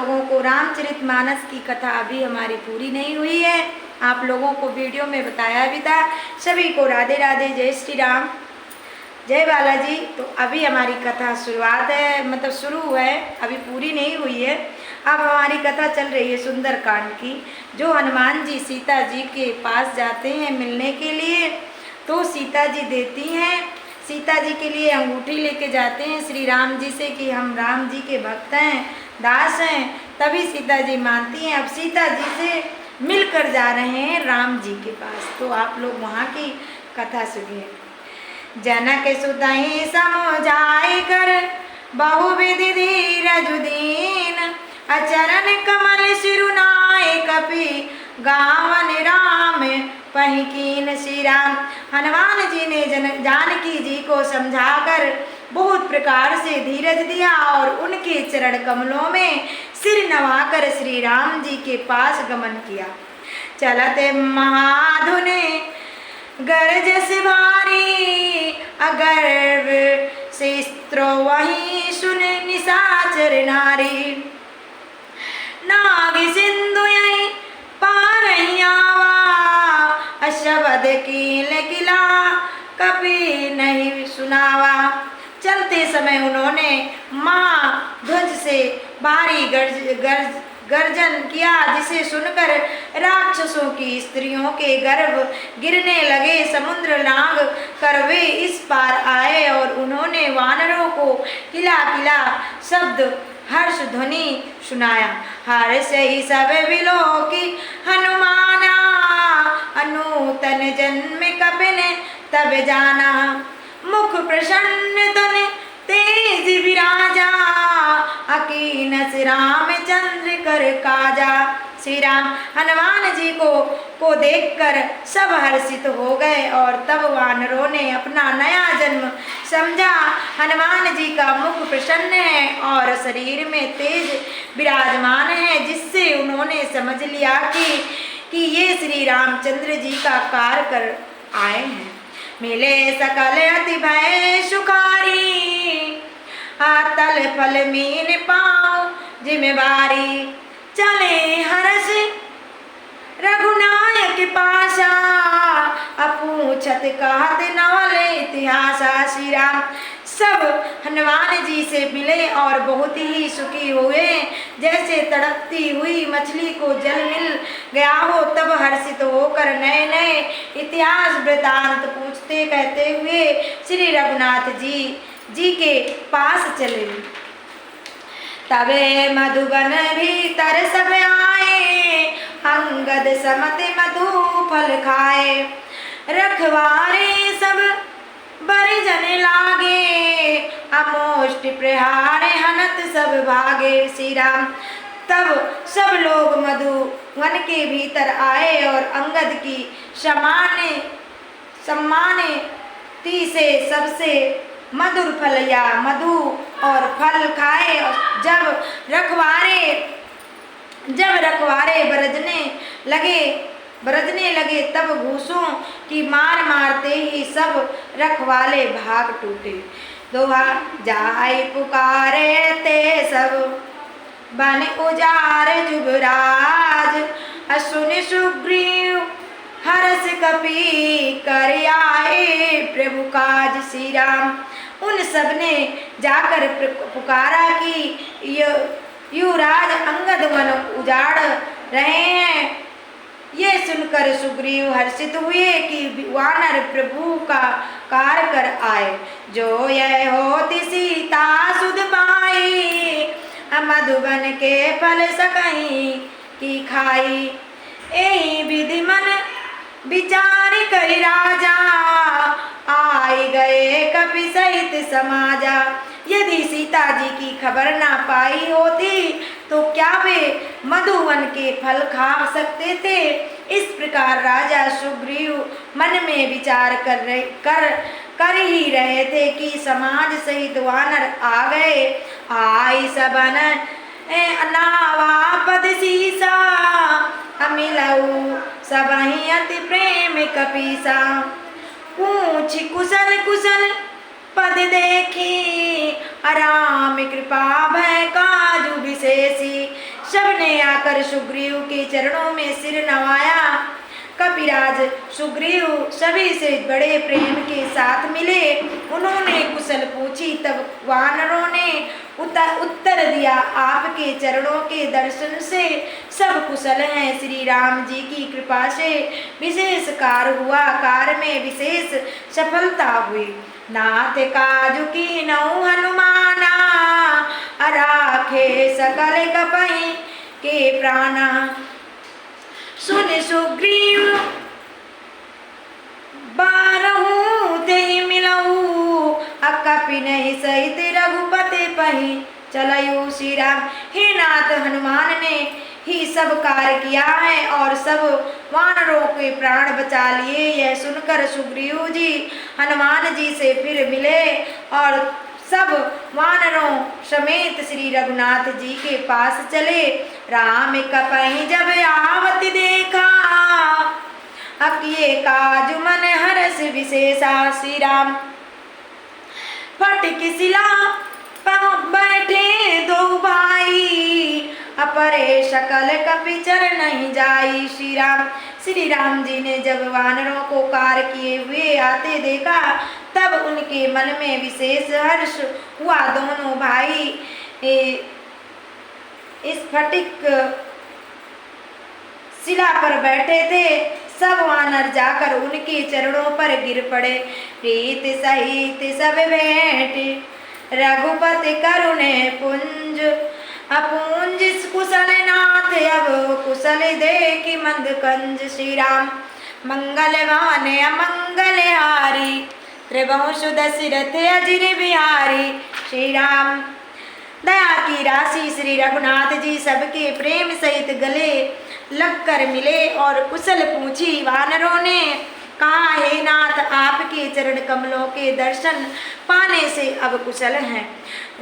लोगों को रामचरितमानस की कथा अभी हमारी पूरी नहीं हुई है। आप लोगों को वीडियो में बताया भी था। सभी को राधे राधे, जय श्री राम, जय बालाजी। तो अभी हमारी कथा शुरुआत है, मतलब शुरू है, अभी पूरी नहीं हुई है। अब हमारी कथा चल रही है सुंदरकांड की। जो हनुमान जी सीता जी के पास जाते हैं मिलने के लिए, तो सीता जी देती हैं, सीता जी के लिए अंगूठी लेके जाते हैं श्री राम जी से कि हम राम जी के भक्त हैं, दास हैं। तभी सीता जी मानती हैं। अब सीता जी से मिलकर जा रहे हैं राम जी के पास। तो आप लोग वहाँ की कथा सुनिए। जनक सुतहि समुझाई कर बहुविधि धीरज दीन, अचरण कमल सिरुनाए कपि गावन राम पहि कीन। श्री राम हनुमान जी ने जानकी जी को समझाकर बहुत प्रकार से धीरज दिया और उनके चरण कमलों में सिर नवाकर श्री राम जी के पास गमन किया। चलते महाधुने गरजस भारी, अगर्व से स्त्रो वही सुन निशाचर नारी। नाग सिंधु यही पारैयावा, अशबद कील किला कभी नहीं सुनावा। चलते समय उन्होंने माँ ध्वज से भारी गर्जन किया, जिसे सुनकर राक्षसों की स्त्रियों के गर्भ गिरने लगे। समुद्र लांग कर वे इस पार आए और उन्होंने वानरों को किला किला शब्द हर्ष ध्वनि सुनाया। हर्ष ही सब विलो की हनुमाना, अनूतन जन्म कपिन तब जाना। मुख प्रसन्न तन तेज विराजा, अकीनस रामचंद्र कर काजा। श्री राम हनुमान जी को देखकर सब हर्षित हो गए और तब वानरों ने अपना नया जन्म समझा। हनुमान जी का मुख प्रसन्न है और शरीर में तेज विराजमान है, जिससे उन्होंने समझ लिया कि ये श्री रामचंद्र जी का कार्य कर आए हैं। मिले सकल अति भय सुखारी, आतल फल मीन पाओ जिम्मेवारी। चले हरस रघुनायक पासा, अपूछत कहत नवल इतिहासा। श्री राम सब हनुमान जी से मिले और बहुत ही सुखी हुए, जैसे तड़पती हुई मछली को जल मिल गया हो। तब हर्षित होकर नए नए इतिहास वृतांत पूछते कहते हुए श्री रघुनाथ जी के पास चले। तबे मधुबन भीतर सब आए, अंगद समत मधु फल खाए। रखवारे सब बरिजन लागे, अमोष्ट प्रहार हनत सब भागे। श्री राम तब सब लोग मधुवन के भीतर आए और अंगद की सम्मानिति से सबसे मधुर फल या मधु और फल खाए। जब रखवारे बरजने लगे तब घूसों की मार मारते ही सब रखवाले भाग टूटे। दोहा जाय पुकारे ते सब बन उजार जुबराज, असुन सुग्रीव हरस कपि कर आए प्रभु काज। श्री राम उन सब ने जाकर पुकारा कि युवराज अंगद वन उजाड़ रहे हैं। ये सुनकर सुग्रीव हर्षित हुए कि वानर प्रभु का कार्य कर आए। जो यह होती सीता सुध पाई, मधुबन के फल सकहीं की खाई। एहि विधि मन विचार कर राजा, आई गए कपि सहित समाजा। यदि सीता जी की खबर ना पाई होती तो क्या वे मधुवन के फल खा सकते थे। इस प्रकार राजा सुग्रीव मन में विचार कर ही रहे थे कि समाज सहित वानर आ गए। आई सबन अनावापद सीसा, अमिलऊ सबहि अति प्रेम कपीसा। पूछ कुशल पद देखी, राम कृपा भय काजु विशेषी। सबने आकर सुग्रीव के चरणों में सिर नवाया। कपिराज सुग्रीव सभी से बड़े प्रेम के साथ मिले। उन्होंने कुशल पूछी, तब वानरों ने उत्तर दिया, आपके चरणों के दर्शन से सब कुशल हैं। श्री राम जी की कृपा से विशेष कार्य हुआ, कार्य में विशेष सफलता हुई। नाथ काजु की नौ हनुमाना, राखे सकल कपहि के प्राणा। सुन सुग्रीव बारहु तेहि मिलऊ, कपि नहीं सहित रघुपति पहि चलऊ। श्री राम, हे नाथ, हनुमान ने ही सब कार्य किया है और सब वानरों के प्राण बचा लिए। यह सुनकर सुग्रीव जी हनुमान जी से फिर मिले और सब वानरों समेत श्री रघुनाथ जी के पास चले। राम कपहि जब आवत देखा, अकिए काजु मन हरस विशेषा। श्री राम फटिक शिला बैठे दो भाई, अपरे सकल कपि चर नहीं जाई। श्री राम जी ने जब वानरों को कार्य किए हुए आते देखा, तब उनके मन में विशेष हर्ष हुआ। दोनों भाई इस फटिक शिला पर बैठे थे। सब वानर जाकर उनके चरणों पर गिर पड़े। प्रीत सहित सब भेंट रघुपति करुणे पुंज, अपुंज कुशल नाथ अब कुशल देखि मंद कंज। श्री राम मंगलवान अमंगल हारी, त्रिभुवन दशरथ अजिर बिहारी। श्री राम दया की राशि श्री रघुनाथ जी सबके प्रेम सहित गले लगकर मिले और कुशल पूछी। वानरों ने कहा, हे नाथ, आपके चरण कमलों के दर्शन पाने से अब कुशल हैं।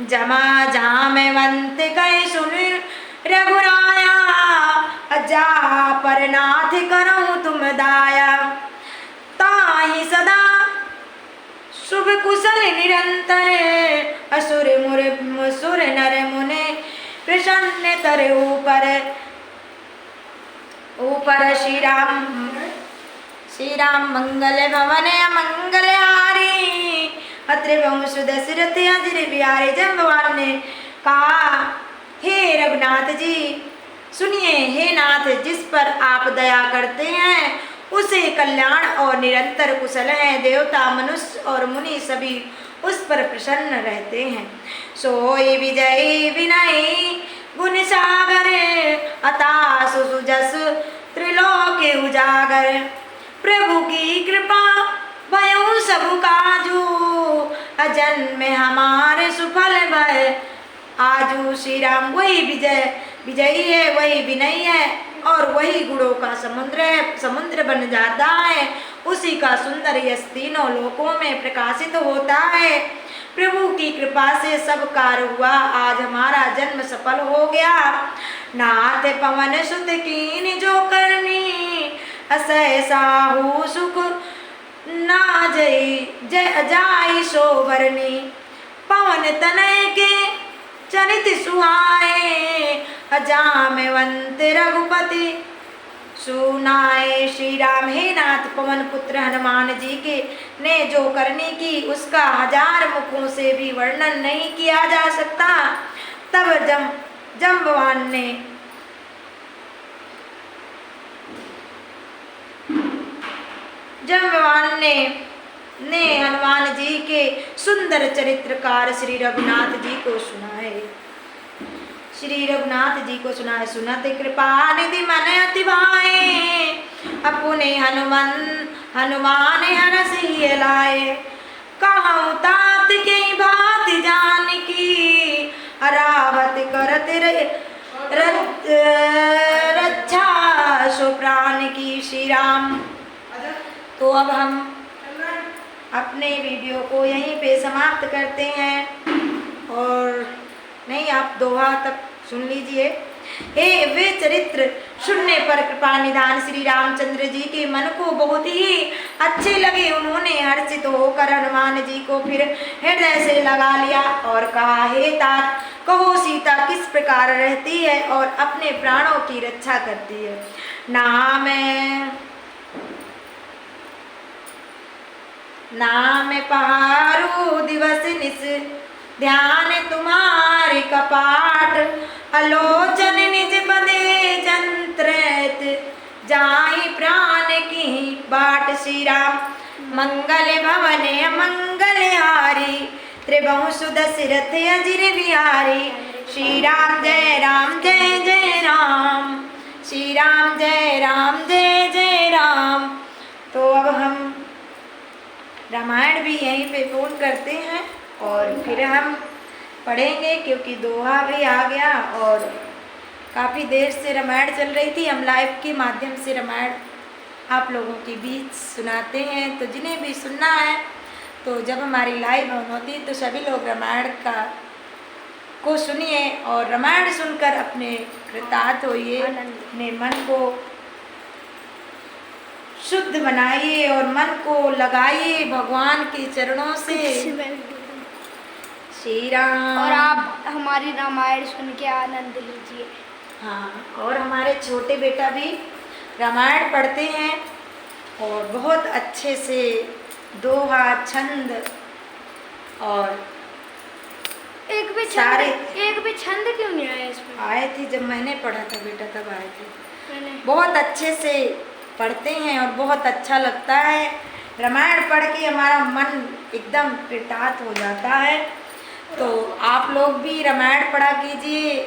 जमा जामवंत कहे सुन रघुराया, जा पर नाथ करो तुम दाया। ताहि सदा शुभ कुशल निरंतर, असुर मुसुर नर मुने प्रसन्न तर ऊपर। श्री राम मंगल भवन मंगल हारी, त्रिभुवन दशरथ अजिर बिहारी। जम्बवान ने कहा, हे रघुनाथ जी सुनिए, हे नाथ, जिस पर आप दया करते हैं उसे कल्याण और निरंतर कुशल है। देवता मनुष्य और मुनि सभी उस पर प्रसन्न रहते हैं। सोई विजय विनय गुण सागर, अता सुजस त्रिलोक उजागर। प्रभु की कृपा भयो सब काजू, अजन्म में सुफल भय आजू। श्री राम वही विजयी है, वही विनयी है और वही गुणों का समुद्र बन जाता है। उसी का सुंदर यश तीनों लोकों में प्रकाशित होता है। प्रभु की कृपा से सब कार्य हुआ। आज हमारा जन्म सफल हो गया। नाथ पवन सुत कीन जो करनी, असह साहू सुख ना जाई सोवरनी। पवन तनय के चरित सुहाए, अजामवंत रघुपति सुनाए। श्री राम, हे नाथ, पवन पुत्र हनुमान जी के ने जो करनी की उसका 1000 मुखों से भी वर्णन नहीं किया जा सकता। तब जम्बवान ने हनुमान जी के सुंदर चरित्रकार श्री रघुनाथ जी को सुनाए। सुनत कृपा निधि मन अति भाए, अपने हनुमान हरस ही लाए। कहूँ तात के बात जान की, रावत करत रक्षा सो प्राण की। श्री राम, तो अब हम अपने वीडियो को यहीं पे समाप्त करते हैं और नहीं, आप दोहा तक सुन लीजिए। हे वे चरित्र सुनने पर पर कृपा निधान श्री रामचंद्र जी के मन को बहुत ही अच्छे लगे। उन्होंने हर्षित होकर हनुमान जी को फिर हृदय से लगा लिया और कहा, हे तात, कहो सीता किस प्रकार रहती है और अपने प्राणों की रक्षा करती है। नाम पहारू दिवस निस ध्यान तुम्हारे कपाट, अलोचन निज पदे जंत्रैत जाई प्राण की बाट। श्री राम मंगल भवन मंगल हारी, त्रिभुवन सुदशरथ अजिर बिहारी। श्री राम जय जय राम, श्री राम जय जय राम। तो अब हम रामायण भी यहीं पे पूर्ण करते हैं और फिर हम पढ़ेंगे, क्योंकि दोहा भी आ गया और काफ़ी देर से रामायण चल रही थी। हम लाइव के माध्यम से रामायण आप लोगों के बीच सुनाते हैं, तो जिन्हें भी सुनना है तो जब हमारी लाइव ऑन होती है तो सभी लोग रामायण को सुनिए और रामायण सुनकर अपने कृतार्थ होइए, अपने मन को शुद्ध बनाइए और मन को लगाइए भगवान के चरणों से। श्री राम। और आप हमारी रामायण सुन के आनंद लीजिए। हाँ, और हमारे छोटे बेटा भी रामायण पढ़ते हैं और बहुत अच्छे से दोहा छंद और एक भी छंद क्यों नहीं आया इसमें? आए थे जब मैंने पढ़ा था बेटा, तब आए थे। मैंने बहुत अच्छे से पढ़ते हैं और बहुत अच्छा लगता है। रामायण पढ़ के हमारा मन एकदम कृतार्थ हो जाता है। तो आप लोग भी रामायण पढ़ा कीजिए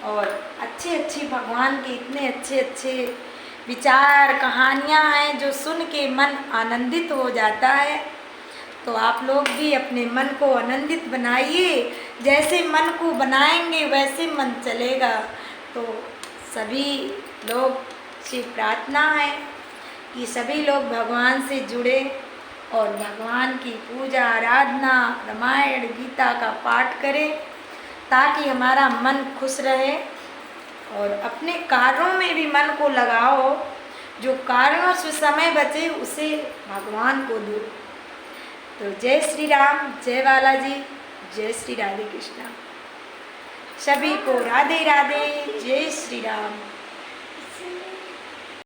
और अच्छी भगवान के इतने अच्छे विचार कहानियाँ हैं जो सुन के मन आनंदित हो जाता है। तो आप लोग भी अपने मन को आनंदित बनाइए, जैसे मन को बनाएंगे वैसे मन चलेगा। तो सभी लोग से प्रार्थना है कि सभी लोग भगवान से जुड़े और भगवान की पूजा आराधना रामायण गीता का पाठ करें, ताकि हमारा मन खुश रहे और अपने कार्यों में भी मन को लगाओ। जो कार्यों से समय बचे उसे भगवान को दो। तो जय श्री राम, जय बालाजी, जय श्री राधे कृष्णा। सभी को राधे राधे, जय श्री राम।